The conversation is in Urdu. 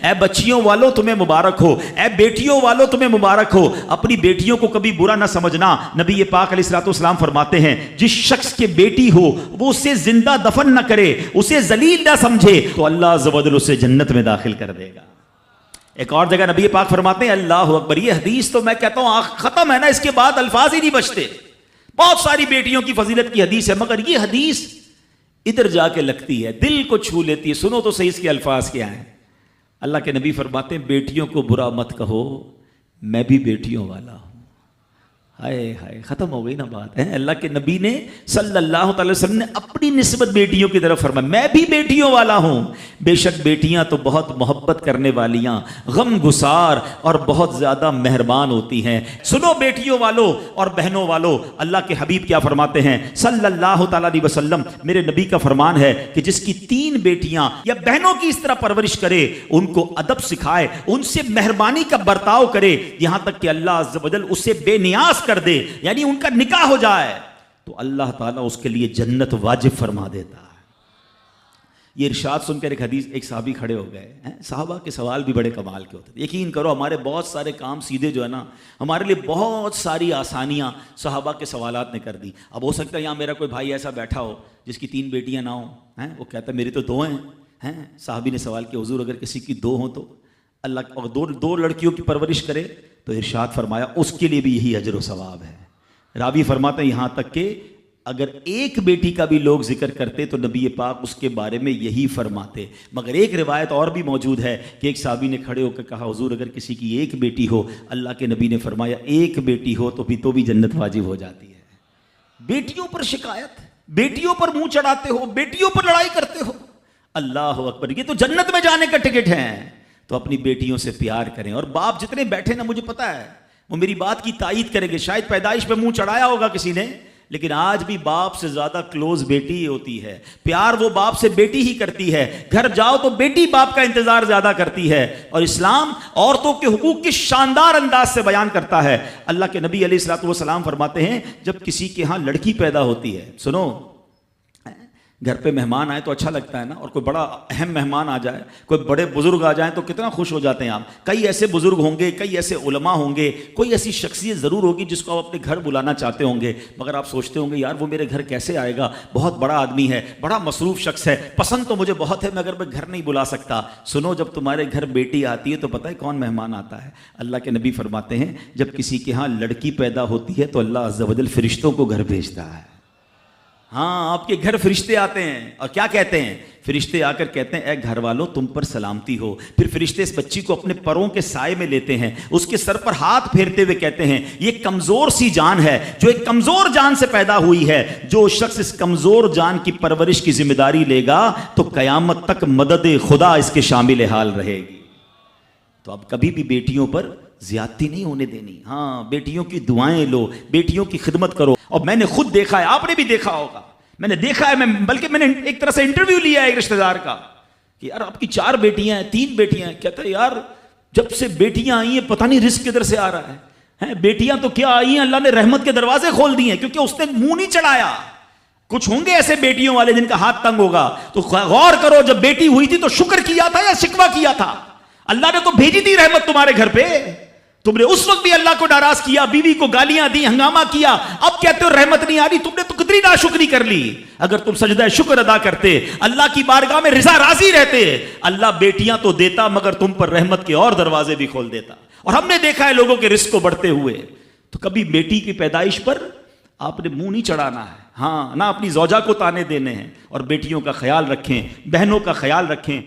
اے بچیوں والوں تمہیں مبارک ہو، اے بیٹیوں والوں تمہیں مبارک ہو۔ اپنی بیٹیوں کو کبھی برا نہ سمجھنا۔ نبی پاک علیہ الصلوۃ والسلام فرماتے ہیں جس شخص کے بیٹی ہو وہ اسے زندہ دفن نہ کرے، اسے ذلیل نہ سمجھے، تو اللہ عز و جل اسے جنت میں داخل کر دے گا۔ ایک اور جگہ نبی پاک فرماتے ہیں اللہ اکبر، یہ حدیث تو میں کہتا ہوں ختم ہے نا، اس کے بعد الفاظ ہی نہیں بچتے۔ بہت ساری بیٹیوں کی فضیلت کی حدیث ہے، مگر یہ حدیث ادھر جا کے لگتی ہے، دل کو چھو لیتی ہے۔ سنو تو صحیح اس کے الفاظ کیا ہیں۔ اللہ کے نبی فرماتے ہیں بیٹیوں کو برا مت کہو، میں بھی بیٹیوں والا ہوں۔ ہائے ہائے، ختم ہو گئی نا بات ہے۔ اللہ کے نبی نے صلی اللہ تعالی وسلم نے اپنی نسبت بیٹیوں کی طرف فرمایا میں بھی بیٹیوں والا ہوں۔ بے شک بیٹیاں تو بہت محبت کرنے والیاں، غم گسار اور بہت زیادہ مہربان ہوتی ہیں۔ سنو بیٹیوں والو اور بہنوں والو، اللہ کے حبیب کیا فرماتے ہیں صلی اللہ تعالی علیہ وسلم، میرے نبی کا فرمان ہے کہ جس کی 3 بیٹیاں یا بہنوں کی اس طرح پرورش کرے، ان کو ادب سکھائے، ان سے مہربانی کا برتاؤ کرے، یہاں تک کہ اللہ عز و جل اسے بے نیاز کر دے، یعنی ان کا نکاح ہو جائے، تو اللہ تعالیٰ اس کے لیے جنت واجب فرما دیتا ہے۔ یہ ارشاد سن کر ایک صحابی کھڑے ہو گئے۔ صحابہ کے سوال بھی بڑے کمال کے ہوتے ہیں۔ یقین کرو ہمارے بہت سارے کام سیدھے جو ہے نا، ہمارے لیے بہت ساری آسانیاں صحابہ کے سوالات نے کر دی۔ اب ہو سکتا ہے یہاں میرا کوئی بھائی ایسا بیٹھا ہو جس کی 3 بیٹیاں نہ ہوں، وہ کہتا ہے میری تو 2 ہیں۔ صحابی نے سوال کیا حضور اگر کسی کی 2 ہوں تو اللہ، اور 2 لڑکیوں کی پرورش کرے تو ارشاد فرمایا اس کے لیے بھی یہی اجر و ثواب ہے۔ راوی فرماتے ہیں یہاں تک کہ اگر ایک بیٹی کا بھی لوگ ذکر کرتے تو نبی پاک اس کے بارے میں یہی فرماتے۔ مگر ایک روایت اور بھی موجود ہے کہ ایک صحابی نے کھڑے ہو کر کہا حضور اگر کسی کی 1 بیٹی ہو، اللہ کے نبی نے فرمایا 1 بیٹی ہو تو بھی جنت واجب ہو جاتی ہے۔ بیٹیوں پر شکایت، بیٹیوں پر منہ چڑھاتے ہو، بیٹیوں پر لڑائی کرتے ہو، اللہ اکبر، یہ تو جنت میں جانے کا ٹکٹ ہے۔ تو اپنی بیٹیوں سے پیار کریں۔ اور باپ جتنے بیٹھے نا، مجھے پتا ہے وہ میری بات کی تائید کریں گے، شاید پیدائش پہ منہ چڑھایا ہوگا کسی نے، لیکن آج بھی باپ سے زیادہ کلوز بیٹی ہی ہوتی ہے۔ پیار وہ باپ سے بیٹی ہی کرتی ہے، گھر جاؤ تو بیٹی باپ کا انتظار زیادہ کرتی ہے۔ اور اسلام عورتوں کے حقوق کی شاندار انداز سے بیان کرتا ہے۔ اللہ کے نبی علیہ الصلوۃ والسلام فرماتے ہیں جب کسی کے ہاں لڑکی پیدا ہوتی ہے، سنو، گھر پہ مہمان آئے تو اچھا لگتا ہے نا، اور کوئی بڑا اہم مہمان آ جائے، کوئی بڑے بزرگ آ جائیں تو کتنا خوش ہو جاتے ہیں آپ۔ کئی ایسے بزرگ ہوں گے، کئی ایسے علماء ہوں گے، کوئی ایسی شخصیت ضرور ہوگی جس کو آپ اپنے گھر بلانا چاہتے ہوں گے، مگر آپ سوچتے ہوں گے یار وہ میرے گھر کیسے آئے گا، بہت بڑا آدمی ہے، بڑا مصروف شخص ہے، پسند تو مجھے بہت ہے مگر میں گھر نہیں بلا سکتا۔ سنو، جب تمہارے گھر بیٹی آتی ہے تو پتہ ہے کون مہمان آتا ہے؟ اللہ کے نبی فرماتے ہیں جب کسی کے ہاں لڑکی پیدا ہوتی ہے تو اللہ عز و جل فرشتوں کو گھر بھیجتا ہے۔ ہاں، آپ کے گھر فرشتے آتے ہیں اور کیا کہتے ہیں؟ فرشتے آ کر کہتے ہیں اے گھر والوں تم پر سلامتی ہو۔ پھر فرشتے اس بچی کو اپنے پروں کے سائے میں لیتے ہیں، اس کے سر پر ہاتھ پھیرتے ہوئے کہتے ہیں یہ کمزور سی جان ہے جو ایک کمزور جان سے پیدا ہوئی ہے، جو شخص اس کمزور جان کی پرورش کی ذمہ داری لے گا تو قیامت تک مدد خدا اس کے شامل حال رہے گی۔ تو اب کبھی بھی بیٹیوں پر زیادتی نہیں ہونے دینی۔ ہاں، بیٹیوں کی دعائیں لو، بیٹیوں کی خدمت کرو۔ اور میں نے خود دیکھا ہے، آپ نے بھی دیکھا ہوگا، میں نے دیکھا ہے، بلکہ میں نے ایک طرح سے انٹرویو لیا ہے ایک رشتہ دار کا کہ یار آپ کی 4 بیٹیاں ہیں، 3 بیٹیاں ہیں، کہتا ہے یار جب سے بیٹیاں آئی ہیں پتہ نہیں رزق کدھر سے آ رہا ہے۔ بیٹیاں تو کیا آئی ہیں، اللہ نے رحمت کے دروازے کھول دیے ہیں، کیونکہ اس نے منہ نہیں چڑھایا۔ کچھ ہوں گے ایسے بیٹیوں والے جن کا ہاتھ تنگ ہوگا، تو غور کرو جب بیٹی ہوئی تھی تو شکر کیا تھا یا شکوہ کیا تھا؟ اللہ نے تو بھیجی تھی رحمت تمہارے گھر پہ، تم نے اس وقت بھی اللہ کو ناراض کیا، بیوی کو گالیاں دی، ہنگامہ کیا، اب کہتے ہو رحمت نہیں آ رہی۔ تم نے تو کتنی ناشکری کر لی۔ اگر تم سجدہ شکر ادا کرتے، اللہ کی بارگاہ میں رضا راضی رہتے، اللہ بیٹیاں تو دیتا مگر تم پر رحمت کے اور دروازے بھی کھول دیتا۔ اور ہم نے دیکھا ہے لوگوں کے رزق کو بڑھتے ہوئے۔ تو کبھی بیٹی کی پیدائش پر آپ نے منہ نہیں چڑھانا ہے، ہاں، نہ اپنی زوجہ کو تانے دینے ہیں، اور بیٹیوں کا خیال رکھیں، بہنوں کا خیال رکھیں۔